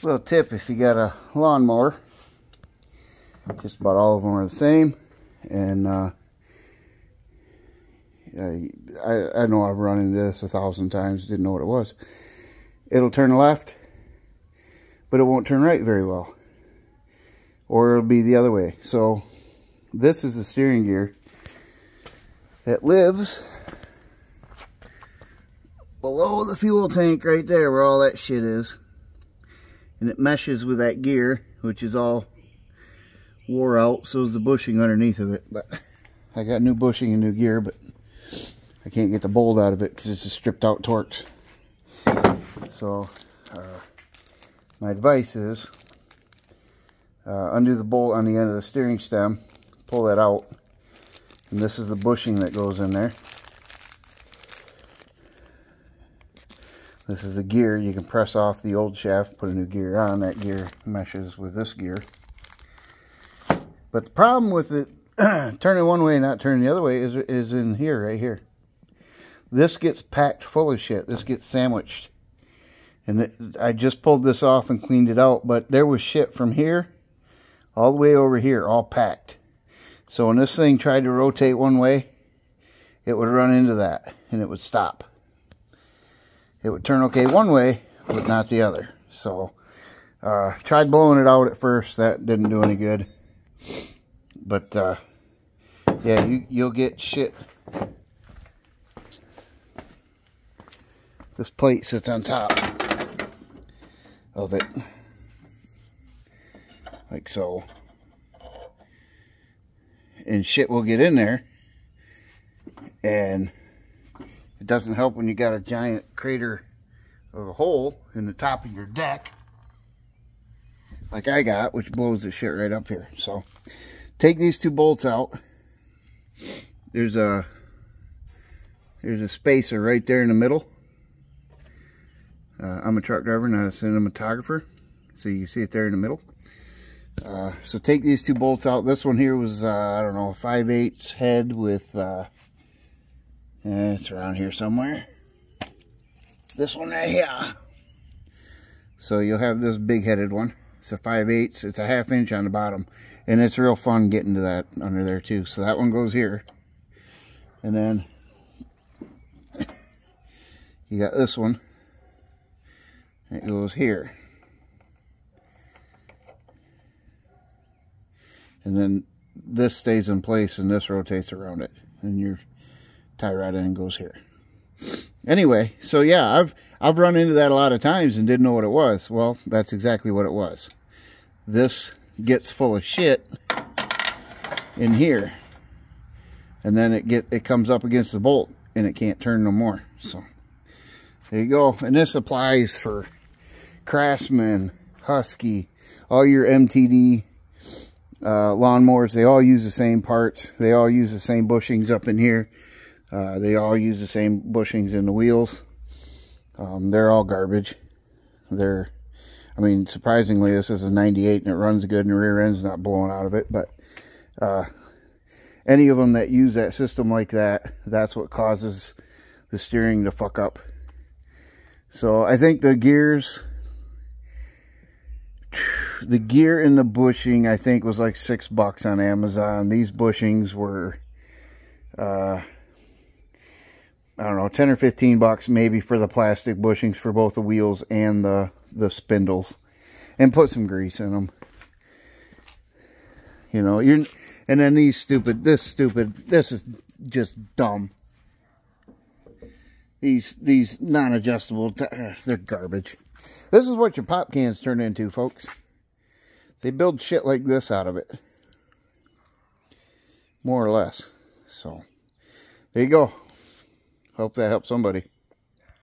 Little tip if you got a lawnmower, just about all of them are the same. And I know I've run into this 1,000 times, didn't know what it was. It'll turn left, but it won't turn right very well. Or it'll be the other way. So this is the steering gear that lives below the fuel tank right there where all that shit is. And it meshes with that gear, which is all wore out. So is the bushing underneath of it. But I got new bushing and new gear, but I can't get the bolt out of it because it's a stripped out Torx. So my advice is undo the bolt on the end of the steering stem, pull that out, and this is the bushing that goes in there. This is the gear. You can press off the old shaft, put a new gear on. That gear meshes with this gear. But the problem with it turning one way and not turning the other way is in here, right here. This gets packed full of shit. This gets sandwiched. And I just pulled this off and cleaned it out, but there was shit from here all the way over here, all packed. So when this thing tried to rotate one way, it would run into that and it would stop. It would turn okay one way, but not the other. So tried blowing it out at first. That didn't do any good. But yeah, you'll get shit. This plate sits on top of it, like so. And shit will get in there, and it doesn't help when you got a giant crater of a hole in the top of your deck, like I got, which blows the shit right up here. So take these two bolts out. There's a spacer right there in the middle. I'm a truck driver, not a cinematographer, so you can see it there in the middle. So take these two bolts out. This one here was, I don't know, a 5/8 head with, it's around here somewhere. This one right here. So you'll have this big headed one. It's a 5/8. It's a 1/2 inch on the bottom. And it's real fun getting to that under there too. So that one goes here. And then you got this one. It goes here. And then this stays in place and this rotates around it. And your tie rod end goes here. Anyway, so yeah, I've run into that a lot of times and didn't know what it was. Well, that's exactly what it was. This gets full of shit in here. And then it comes up against the bolt and it can't turn no more. So there you go. And this applies for Craftsman, Husky, all your MTD lawnmowers. They all use the same parts. They all use the same bushings up in here. They all use the same bushings in the wheels. They're all garbage. I mean, surprisingly, this is a 98 and it runs good and the rear end's not blowing out of it. But any of them that use that system like that, that's what causes the steering to fuck up. So I think the gears, the gear and the bushing, I think was like $6 on Amazon. These bushings were, I don't know, 10 or 15 bucks maybe for the plastic bushings for both the wheels and the spindles, and put some grease in them. You know, and then this is just dumb. These non-adjustable, they're garbage. This is what your pop cans turn into, folks. They build shit like this out of it. More or less. So, there you go. Hope that helps somebody.